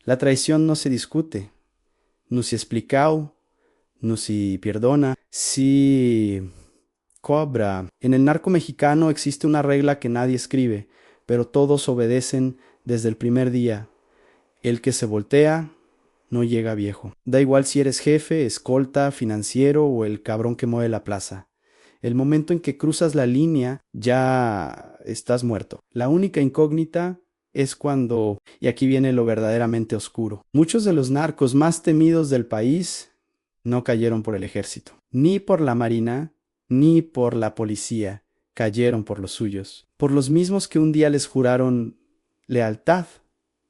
La traición no se discute, no se explicao, no se perdona, si cobra. En el narco mexicano existe una regla que nadie escribe, pero todos obedecen desde el primer día. El que se voltea no llega viejo. Da igual si eres jefe, escolta, financiero o el cabrón que mueve la plaza. El momento en que cruzas la línea ya estás muerto. La única incógnita es cuando, y aquí viene lo verdaderamente oscuro, muchos de los narcos más temidos del país no cayeron por el ejército, ni por la marina, ni por la policía, cayeron por los suyos, por los mismos que un día les juraron lealtad,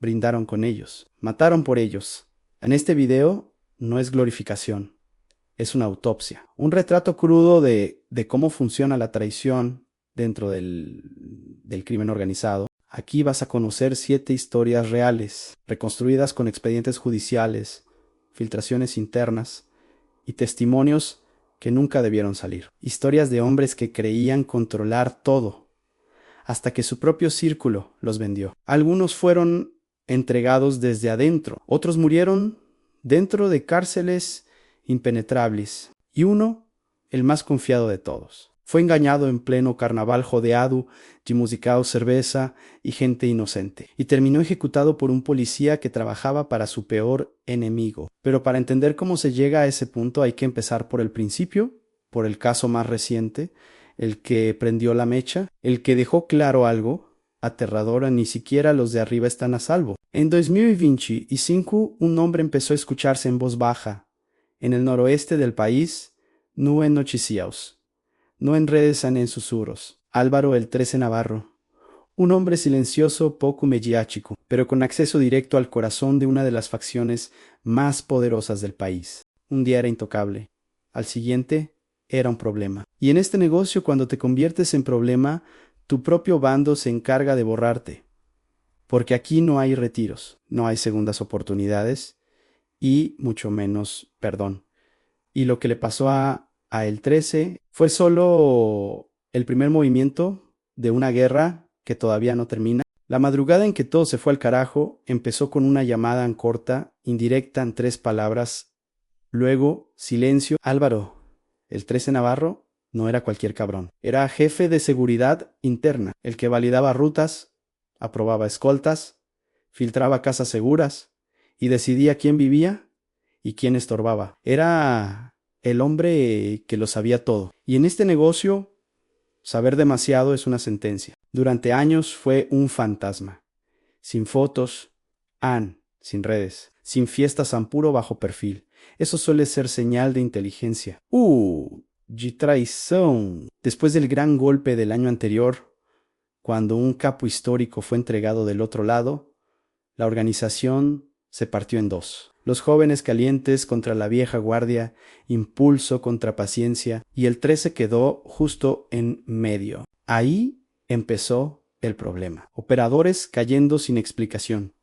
brindaron con ellos, mataron por ellos. En este video no es glorificación, es una autopsia, un retrato crudo de cómo funciona la traición dentro del crimen organizado. Aquí vas a conocer 7 historias reales, reconstruidas con expedientes judiciales, filtraciones internas y testimonios que nunca debieron salir. Historias de hombres que creían controlar todo, hasta que su propio círculo los vendió. Algunos fueron entregados desde adentro, otros murieron dentro de cárceles impenetrables, y uno, el más confiado de todos, fue engañado en pleno carnaval jodeado de musicao cerveza y gente inocente, y terminó ejecutado por un policía que trabajaba para su peor enemigo. Pero para entender cómo se llega a ese punto hay que empezar por el principio, por el caso más reciente, el que prendió la mecha, el que dejó claro algo aterrador: ni siquiera los de arriba están a salvo. En 2025, un nombre empezó a escucharse en voz baja, en el noroeste del país, no en noticiaos, no en redes ni en susurros. Álvaro el 13 Navarro, un hombre silencioso, poco mediático, pero con acceso directo al corazón de una de las facciones más poderosas del país. Un día era intocable, al siguiente era un problema. Y en este negocio, cuando te conviertes en problema, tu propio bando se encarga de borrarte, porque aquí no hay retiros, no hay segundas oportunidades y mucho menos perdón. Y lo que le pasó a el 13 fue solo el primer movimiento de una guerra que todavía no termina. La madrugada en que todo se fue al carajo empezó con una llamada en corta, indirecta en 3 palabras, luego silencio. Álvaro, el 13 Navarro, no era cualquier cabrón. Era jefe de seguridad interna, el que validaba rutas, aprobaba escoltas, filtraba casas seguras y decidía quién vivía y quién estorbaba. Era el hombre que lo sabía todo. Y en este negocio, saber demasiado es una sentencia. Durante años fue un fantasma. Sin fotos, sin redes, sin fiestas, puro bajo perfil. Eso suele ser señal de inteligencia. De traición. Después del gran golpe del año anterior, cuando un capo histórico fue entregado del otro lado, la organización se partió en 2. Los jóvenes calientes contra la vieja guardia, impulso contra paciencia, y el 13 quedó justo en medio. Ahí empezó el problema. Operadores cayendo sin explicación,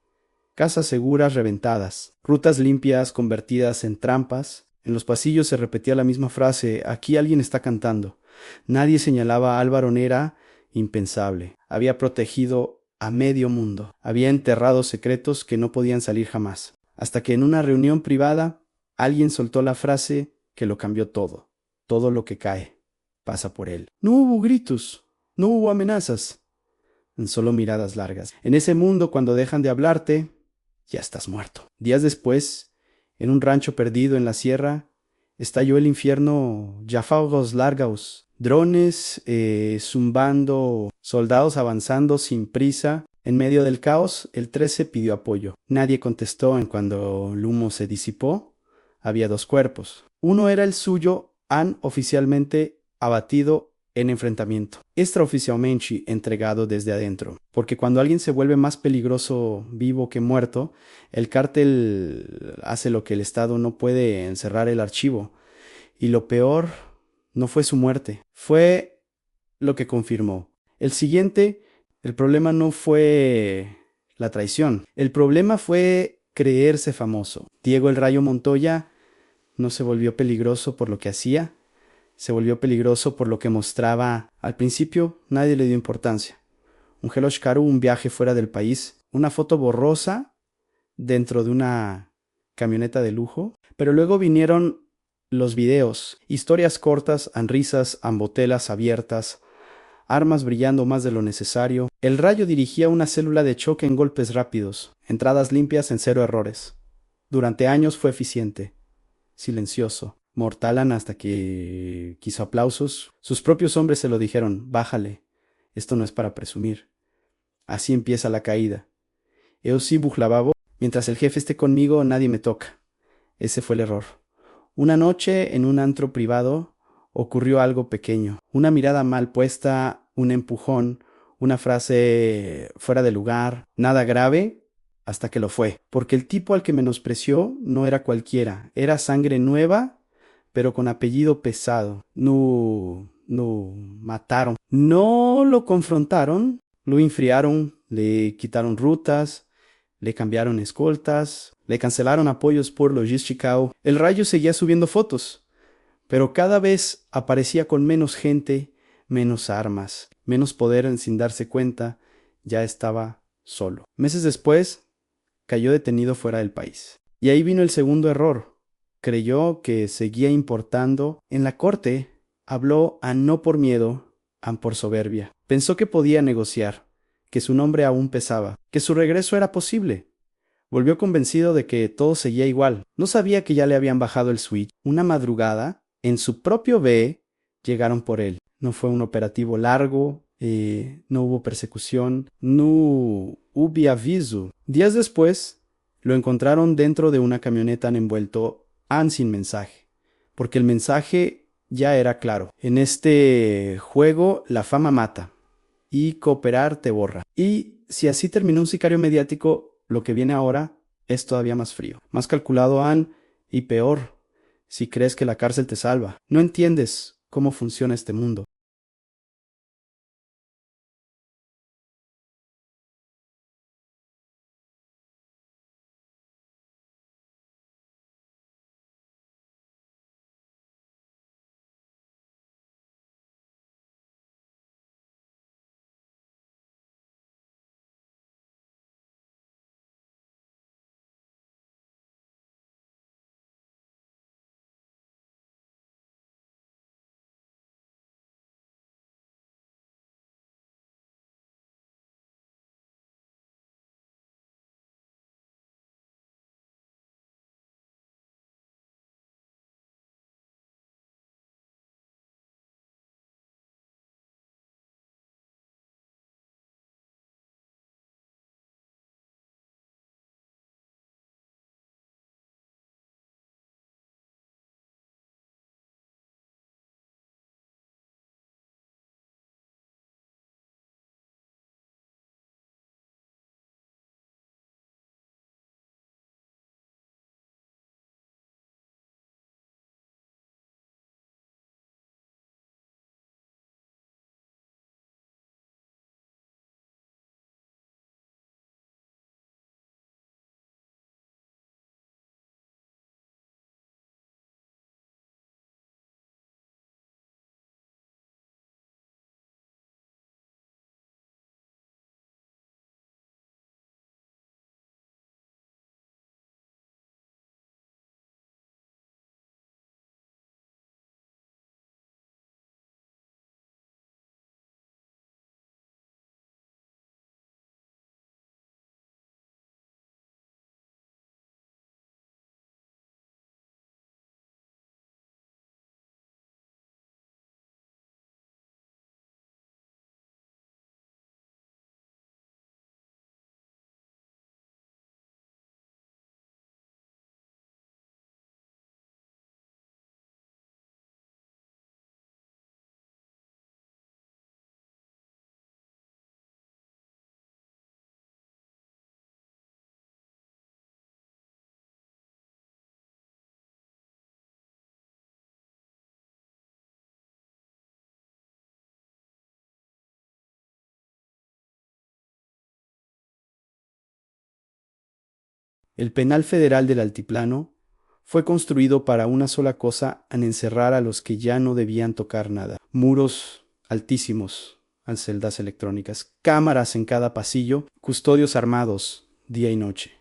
casas seguras reventadas, rutas limpias convertidas en trampas. En los pasillos se repetía la misma frase: aquí alguien está cantando. Nadie señalaba a Álvaro. Nera impensable. Había protegido a medio mundo. Había enterrado secretos que no podían salir jamás. Hasta que en una reunión privada alguien soltó la frase que lo cambió todo. Todo lo que cae pasa por él. No hubo gritos, no hubo amenazas, solo miradas largas. En ese mundo, cuando dejan de hablarte, ya estás muerto. Días después, en un rancho perdido en la sierra, estalló el infierno. Ráfagos largos, drones zumbando, soldados avanzando sin prisa. En medio del caos, el 13 pidió apoyo. Nadie contestó. En cuando el humo se disipó, había 2 cuerpos. Uno era el suyo, oficialmente abatido en enfrentamiento, extraoficialmente entregado desde adentro. Porque cuando alguien se vuelve más peligroso vivo que muerto, el cártel hace lo que el Estado no puede: encerrar el archivo. Y lo peor no fue su muerte, fue lo que confirmó. El siguiente, el problema no fue la traición, el problema fue creerse famoso. Diego el Rayo Montoya no se volvió peligroso por lo que hacía, se volvió peligroso por lo que mostraba. Al principio nadie le dio importancia. Un Helosh Karu, un viaje fuera del país, una foto borrosa dentro de una camioneta de lujo. Pero luego vinieron los videos, historias cortas, risas, ambotelas abiertas, armas brillando más de lo necesario. El rayo dirigía una célula de choque en golpes rápidos, entradas limpias en 0 errores. Durante años fue eficiente, silencioso. Mortalan hasta que quiso aplausos. Sus propios hombres se lo dijeron: bájale, esto no es para presumir. Así empieza la caída. Eu sí bujlavabo, mientras el jefe esté conmigo nadie me toca. Ese fue el error. Una noche en un antro privado ocurrió algo pequeño. Una mirada mal puesta, un empujón, una frase fuera de lugar, nada grave, hasta que lo fue. Porque el tipo al que menospreció no era cualquiera, era sangre nueva, pero con apellido pesado. No mataron. No lo confrontaron, lo enfriaron, le quitaron rutas, le cambiaron escoltas, le cancelaron apoyos por logística. El rayo seguía subiendo fotos, pero cada vez aparecía con menos gente, menos armas, menos poder. Sin darse cuenta, ya estaba solo. Meses después, cayó detenido fuera del país. Y ahí vino el segundo error. Creyó que seguía importando. En la corte, habló a no por miedo, a por soberbia. Pensó que podía negociar, que su nombre aún pesaba, que su regreso era posible. Volvió convencido de que todo seguía igual. No sabía que ya le habían bajado el switch. Una madrugada, en su propio B, llegaron por él. No fue un operativo largo, no hubo persecución, no hubo aviso. Días después, lo encontraron dentro de una camioneta envuelto sin mensaje, porque el mensaje ya era claro. En este juego, la fama mata y cooperar te borra. Y si así terminó un sicario mediático, lo que viene ahora es todavía más frío, más calculado, y peor, si crees que la cárcel te salva. No entiendes cómo funciona este mundo. El penal federal del Altiplano fue construido para una sola cosa: en encerrar a los que ya no debían tocar nada. Muros altísimos, celdas electrónicas, cámaras en cada pasillo, custodios armados día y noche.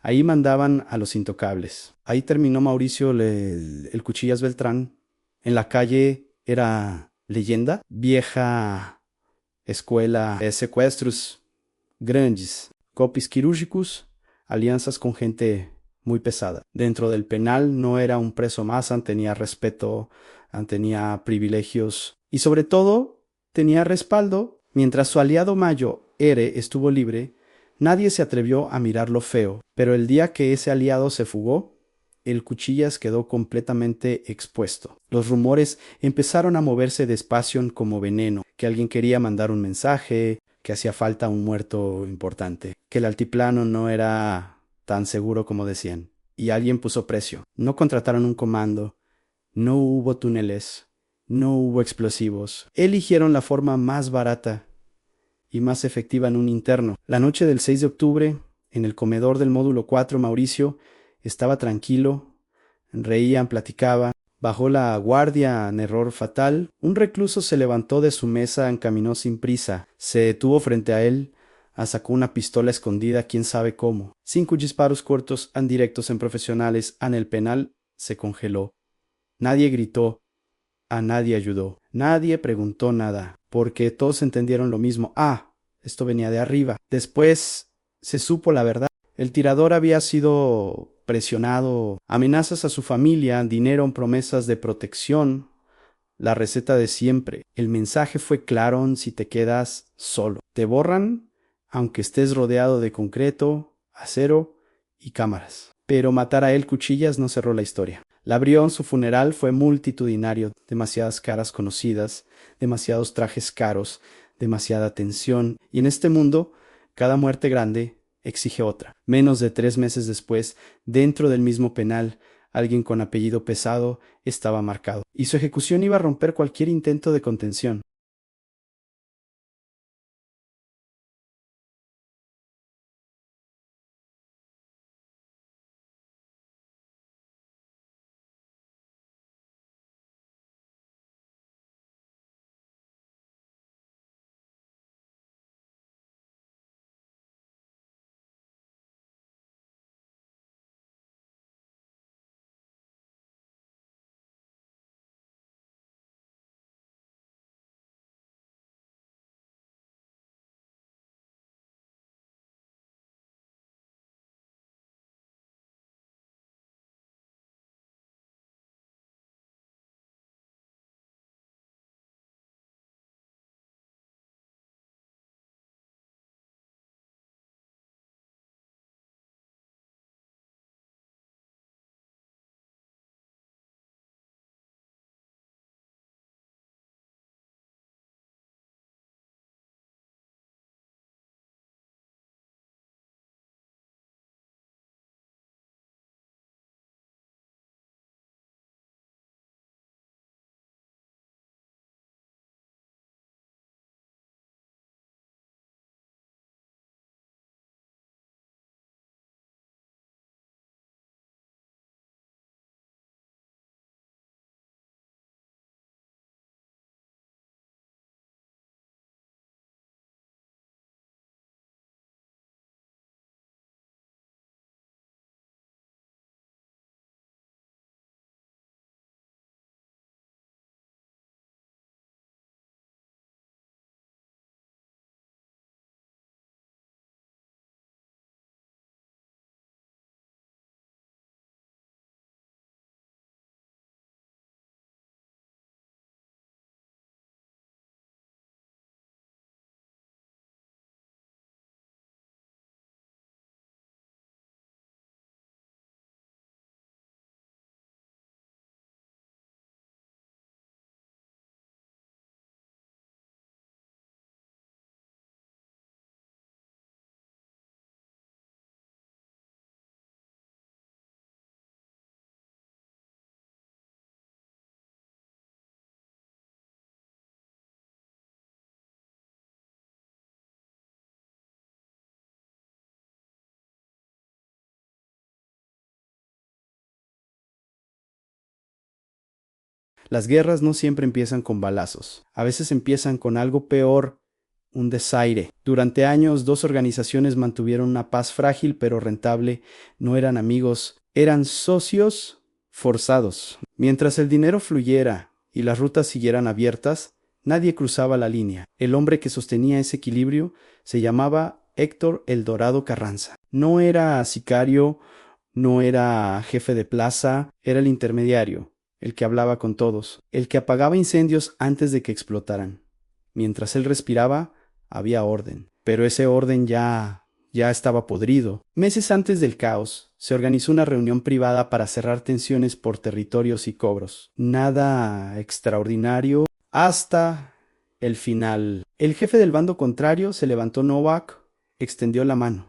Ahí mandaban a los intocables. Ahí terminó Mauricio el Cuchillas Beltrán. En la calle era leyenda, vieja escuela de secuestros grandes, golpes quirúrgicos, alianzas con gente muy pesada. Dentro del penal no era un preso más, tenía respeto, tenía privilegios y sobre todo tenía respaldo. Mientras su aliado Mayo, Ere, estuvo libre, nadie se atrevió a mirarlo feo, pero el día que ese aliado se fugó, el Cuchillas quedó completamente expuesto. Los rumores empezaron a moverse despacio como veneno, que alguien quería mandar un mensaje, que hacía falta un muerto importante, que el altiplano no era tan seguro como decían. Y alguien puso precio. No contrataron un comando, no hubo túneles, no hubo explosivos. Eligieron la forma más barata y más efectiva en un interno. La noche del 6 de octubre, en el comedor del módulo 4, Mauricio estaba tranquilo, reían, platicaba. Bajó la guardia en error fatal. Un recluso se levantó de su mesa, encaminó sin prisa, se detuvo frente a él, sacó una pistola escondida, quién sabe cómo. 5 disparos cortos, directos en profesionales, en el penal, se congeló. Nadie gritó, a nadie ayudó, nadie preguntó nada, porque todos entendieron lo mismo. Ah, esto venía de arriba. Después se supo la verdad. El tirador había sido presionado, amenazas a su familia, dinero, promesas de protección, la receta de siempre. El mensaje fue claro: si te quedas solo. Te borran aunque estés rodeado de concreto, acero y cámaras. Pero matar a él Cuchillas no cerró la historia. La abrió en su funeral, fue multitudinario, demasiadas caras conocidas, demasiados trajes caros, demasiada tensión. Y en este mundo, cada muerte grande exige otra. Menos de 3 meses después, dentro del mismo penal, alguien con apellido pesado estaba marcado, y su ejecución iba a romper cualquier intento de contención. Las guerras no siempre empiezan con balazos, a veces empiezan con algo peor un desaire. Durante años, dos organizaciones mantuvieron una paz frágil pero rentable. No eran amigos, eran socios forzados. Mientras el dinero fluyera y las rutas siguieran abiertas, nadie cruzaba la línea. El hombre que sostenía ese equilibrio se llamaba Héctor El Dorado Carranza. No era sicario, no era jefe de plaza, era el intermediario, el que hablaba con todos, el que apagaba incendios antes de que explotaran. Mientras él respiraba, había orden, pero ese orden ya estaba podrido. Meses antes del caos, se organizó una reunión privada para cerrar tensiones por territorios y cobros. Nada extraordinario hasta el final. El jefe del bando contrario se levantó Novak, extendió la mano.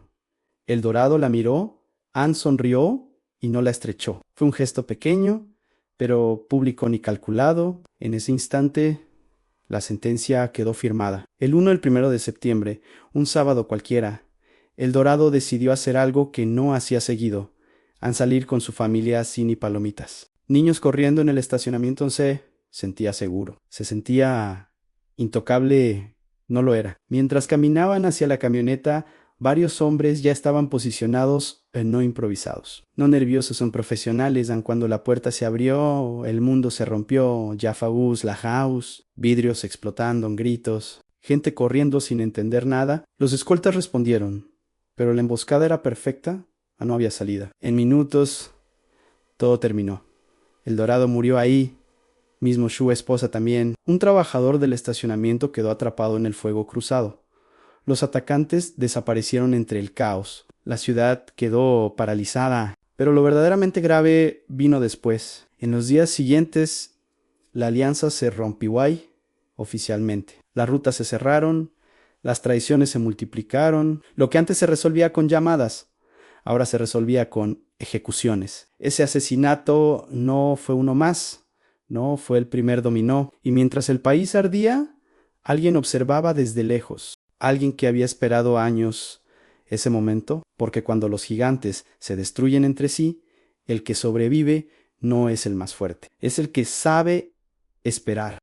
El Dorado la miró, Anne sonrió y no la estrechó. Fue un gesto pequeño, pero público ni calculado. En ese instante la sentencia quedó firmada. El 1 de septiembre, un sábado cualquiera, El Dorado decidió hacer algo que no hacía seguido: salir con su familia sin ni palomitas. Niños corriendo en el estacionamiento se sentía seguro. Se sentía intocable, no lo era. Mientras caminaban hacia la camioneta, varios hombres ya estaban posicionados, no improvisados. No nerviosos, son profesionales. Cuando la puerta se abrió, el mundo se rompió. Jaffa Bus, la house, vidrios explotando, gritos, gente corriendo sin entender nada. Los escoltas respondieron, pero la emboscada era perfecta. No había salida. En minutos, todo terminó. El Dorado murió ahí, mismo su esposa también. Un trabajador del estacionamiento quedó atrapado en el fuego cruzado. Los atacantes desaparecieron entre el caos. La ciudad quedó paralizada. Pero lo verdaderamente grave vino después. En los días siguientes, la alianza se rompió oficialmente. Las rutas se cerraron, las traiciones se multiplicaron. Lo que antes se resolvía con llamadas, ahora se resolvía con ejecuciones. Ese asesinato no fue uno más, no fue el primer dominó. Y mientras el país ardía, alguien observaba desde lejos. Alguien que había esperado años ese momento, porque cuando los gigantes se destruyen entre sí, el que sobrevive no es el más fuerte, es el que sabe esperar.